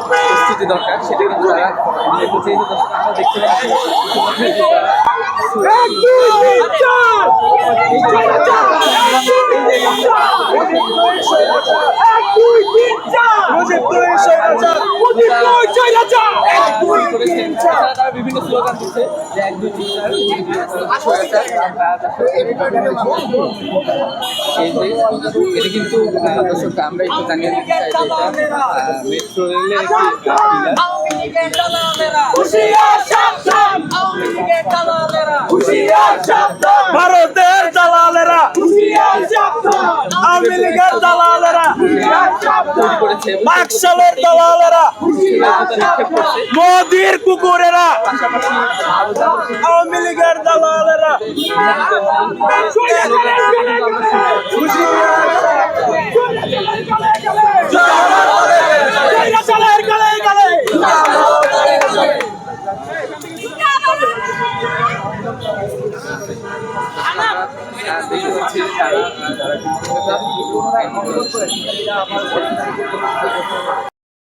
প্রস্তুতি দরকার, সেটা কিন্তু তারা আমরা দেখতে পাচ্ছি। বিভিন্ন স্লোগান দিচ্ছে যে 1 2 3 এটা কিন্তু দর্শক আমরা একটু জানিয়ে দিতে চাই যে মেট্রো রেলের ভারতের দালালেরা, আওয়ামী লীগের দালালেরা, বাকশালের দালালেরা, মোদির কুকুরেরা, আওয়ামী লীগের দালালেরা।